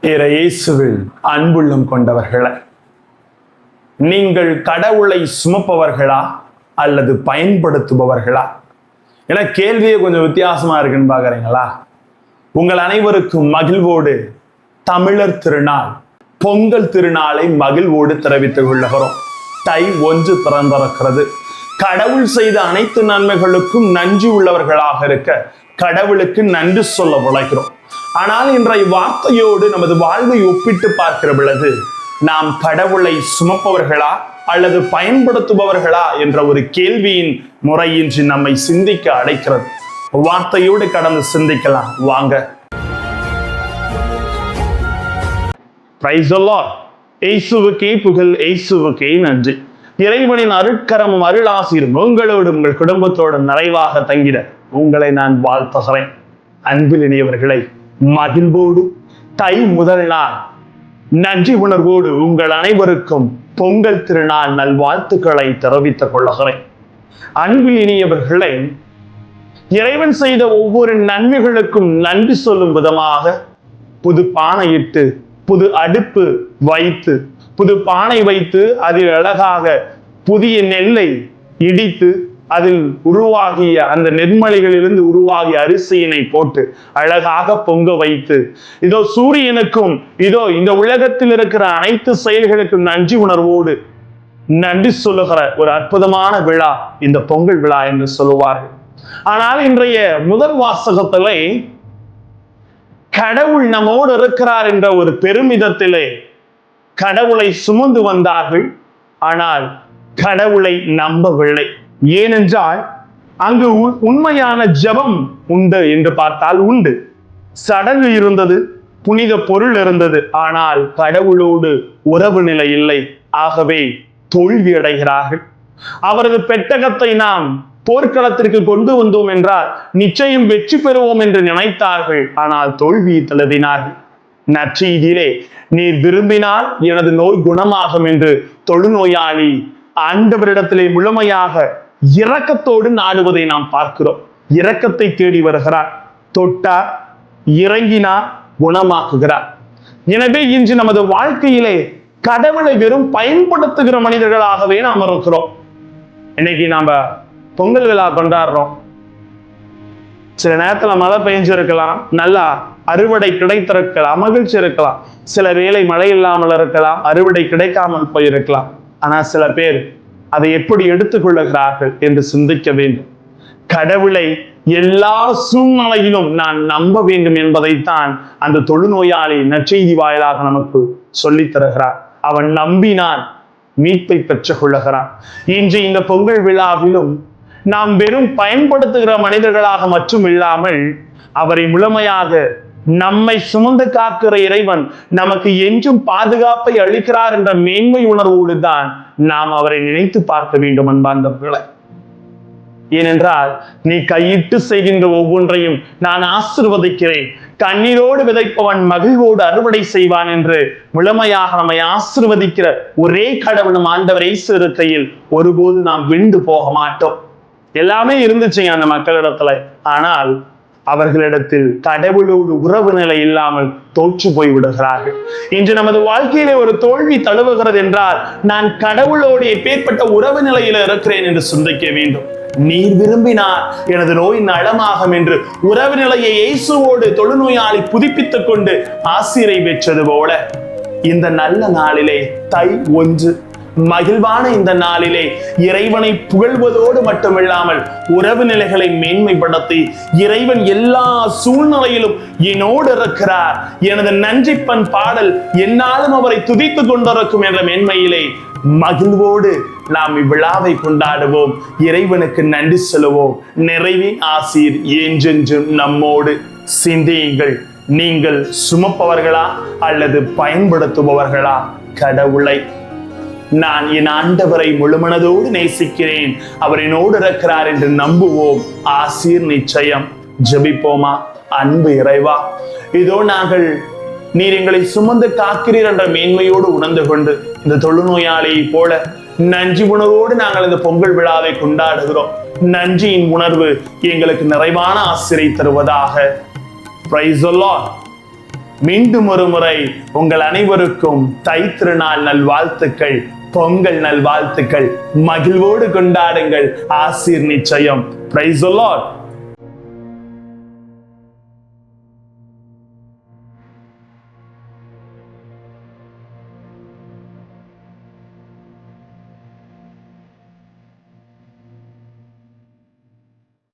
இயேசுவில் அன்புள்ளம் கொண்டவர்களே, நீங்கள் கடவுளை சுமப்பவர்களா அல்லது பயன்படுத்துபவர்களா என கேள்வியே கொஞ்சம் வித்தியாசமா இருக்குன்னு பாக்குறீங்களா? உங்கள் அனைவருக்கும் மகிழ்வோடு தமிழர் திருநாள் பொங்கல் திருநாளை மகிழ்வோடு தெரிவித்துக் கொள்ளுகிறோம். தை 1 பிறந்திருக்கிறது. கடவுள் செய்த அனைத்து நன்மைகளுக்கும் நன்றி உள்ளவர்களாக இருக்க கடவுளுக்கு நன்றி சொல்ல உழைக்கிறோம். ஆனால் இன்றைய வார்த்தையோடு நமது வாழ்வை ஒப்பிட்டு பார்க்கிற பொழுது நாம் கடவுளை சுமப்பவர்களா அல்லது பயன்படுத்துபவர்களா என்ற ஒரு கேள்வியின் முறையின்றி நம்மை சிந்திக்க அழைக்கிறது. வார்த்தையோடு கடந்து சிந்திக்கலாம் வாங்க. Praise the Lord. இயேசுவுக்கே புகழ், இயேசுவுக்கே நன்றி. இறைவனின் அருட்கரமும் அருளாசிரும் உங்களோடு உங்கள் குடும்பத்தோடு நிறைவாக தங்கிட உங்களை நான் வாழ்த்துகிறேன். அன்பில் இனியவர்களை, மகிழ்வோடு தை முதல் நாள் நன்றி உணர்வோடு உங்கள் அனைவருக்கும் பொங்கல் திருநாள் நல்வாழ்த்துக்களை தெரிவித்துக் கொள்ளுகிறேன். அன்பில் இனியவர்களை, இறைவன் செய்த ஒவ்வொரு நன்மைகளுக்கும் நன்றி சொல்லும் விதமாக புது பானையிட்டு புது அடுப்பு வைத்து புது பானை வைத்து அதில் அழகாக புதிய நெல்லை இடித்து அதில் உருவாகிய அந்த நெற்மணிகளிலிருந்து உருவாகிய அரிசியினை போட்டு அழகாக பொங்க வைத்து இதோ சூரியனுக்கும் இதோ இந்த உலகத்தில் இருக்கிற அனைத்து செயல்களுக்கும் நன்றி உணர்வோடு நன்றி சொல்லுகிற ஒரு அற்புதமான விழா இந்த பொங்கல் விழா என்று சொல்லுவார்கள். ஆனால் இன்றைய முதல் வாசகத்திலே கடவுள் நம்மோடு இருக்கிறார் என்ற ஒரு பெருமிதத்திலே கடவுளை சுமந்து வந்தார்கள். ஆனால் கடவுளை நம்பவில்லை. ஏனென்றால் அங்கு உண்மையான ஜெபம் உண்டு என்று பார்த்தால் உண்டு, சடங்கு இருந்தது, புனித பொருள் இருந்தது, ஆனால் கடவுளோடு உறவு நிலை இல்லை. ஆகவே தோல்வி அடைகிறார்கள். அவரது பெட்டகத்தை நாம் போர்க்களத்திற்கு கொண்டு வந்தோம் என்றால் நிச்சயம் வெற்றி பெறுவோம் என்று நினைத்தார்கள். ஆனால் தோல்வியை தழுவினார்கள். நற்செய்தியிலே நீர் விரும்பினால் எனது நோய் குணமாகும் என்று தொழுநோயாளி ஆண்டவரிடத்திலே முழுமையாக இரக்கத்தோடு நாடுவதை நாம் பார்க்கிறோம். இரக்கத்தை தேடி வருகிறார், தொட்டார், இறங்கினார், குணமாக்குகிறார். எனவே இன்று நமது வாழ்க்கையிலே கடவுளை வெறும் பயன்படுத்துகிற மனிதர்களாகவே நாம் இருக்கிறோம். இன்னைக்கு நாம பொங்கல் விழா கொண்டாடுறோம். சில நேரத்துல மழை பெய்ஞ்சிருக்கலாம், நல்லா அறுவடை கிடைத்திருக்கலாம், மகிழ்ச்சி இருக்கலாம். சில வேளை மழை இல்லாமல் இருக்கலாம், அறுவடை கிடைக்காமல் போயிருக்கலாம். ஆனா சில பேர் அதை எப்படி எடுத்துக்கொள்ளுகிறார்கள் என்று சிந்திக்க வேண்டும். கடவுளை எல்லா சூழ்நிலையிலும் நான் நம்ப வேண்டும் என்பதைத்தான் அந்த தொழுநோயாளி நற்செய்தி வாயிலாக நமக்கு சொல்லித் தருகிறார். அவன் நம்பினான், மீட்பை பெற்றுக் கொள்ளுகிறான். இன்று இந்த பொங்கல் விழாவிலும் நாம் வெறும் பயன்படுத்துகிற மனிதர்களாக மட்டும் இல்லாமல் அவரை முழுமையாக நம்மை சுமந்து காக்கிற இறைவன் நமக்கு என்றும் பாதுகாப்பை அளிக்கிறார் என்ற மேன்மை உணர்வோடு தான் நாம் அவரை நினைத்து பார்க்க வேண்டும் அன்பார்ந்தவர்களே. ஏனென்றால் நீ கையிட்டு செய்கின்ற ஒவ்வொன்றையும் நான் ஆசீர்வதிக்கிறேன், கண்ணீரோடு விதைப்பவன் மகிழ்வோடு அறுவடை செய்வான் என்று முழுமையாக நம்மை ஆசீர்வதிக்கிற ஒரே கடவுள் ஆண்டவர் இயேசு இருக்கையில் ஒருபோது நாம் விண்டு போக மாட்டோம். எல்லாமே இருந்துச்சுங்க அந்த மக்களிடத்துல. ஆனால் அவர்களிடத்தில் கடவுளோடு உறவு நிலை இல்லாமல் தோற்று போய் விடுகிறார்கள். இன்று நமது வாழ்க்கையிலே ஒரு தோல்வி தழுவுகிறது என்றால் நான் கடவுளோடு எப்பேற்பட்ட உறவு நிலையில இருக்கிறேன் என்று சிந்திக்க வேண்டும். நீர் விரும்பினார் எனது நோய் நலமாகும் என்று உறவு நிலையை இயேசுவோடு தொழுநோயாளி புதுப்பித்துக் கொண்டு ஆசிரை பெற்றது போல இந்த நல்ல நாளிலே தை 1 மகிழ்வான இந்த நாளிலே இறைவனை புகழ்வதோடு மட்டுமில்லாமல் உறவு நிலைகளை மேன்மைப்படுத்தி இறைவன் எல்லா சூழ்நிலையிலும் என்னோடு இருக்கிறார், எனது நன்றிப்பன் பாடல் என்னாலும் அவரை துதித்துக் கொண்டிருக்கும் என்ற மேன்மையிலே மகிழ்வோடு நாம் இவ்விழாவை கொண்டாடுவோம். இறைவனுக்கு நன்றி சொல்லுவோம். நிறைவின் ஆசீர் என்றென்றும் நம்மோடு. சிந்தியுங்கள், நீங்கள் சுமப்பவர்களா அல்லது பயன்படுத்துபவர்களா கடவுளை? நான் என் ஆண்டவரை முழுமனதோடு நேசிக்கிறேன், அவர் என்னோடு இருக்கிறார் என்று நம்புவோம். ஆசீர் நிச்சயம். ஜெபிப்போமா? அன்பு இறைவா, இதோ நாங்கள் நீர் எங்களை சுமந்து காக்கிறீர் என்ற மேன்மையோடு உணர்ந்து கொண்டு இந்த தொழுநோயாளியை போல நன்றி உணர்வோடு நாங்கள் இந்த பொங்கல் விழாவை கொண்டாடுகிறோம். நன்றியின் உணர்வு எங்களுக்கு நிறைவான ஆசிரை தருவதாக. Praise the Lord. மீண்டும் ஒரு முறை உங்கள் அனைவருக்கும் தை திருநாள் நல்வாழ்த்துக்கள், பொங்கல் நல்வாழ்த்துக்கள். மகிழ்வோடு கொண்டாடுங்கள். ஆசீர் நிச்சயம். Praise the Lord.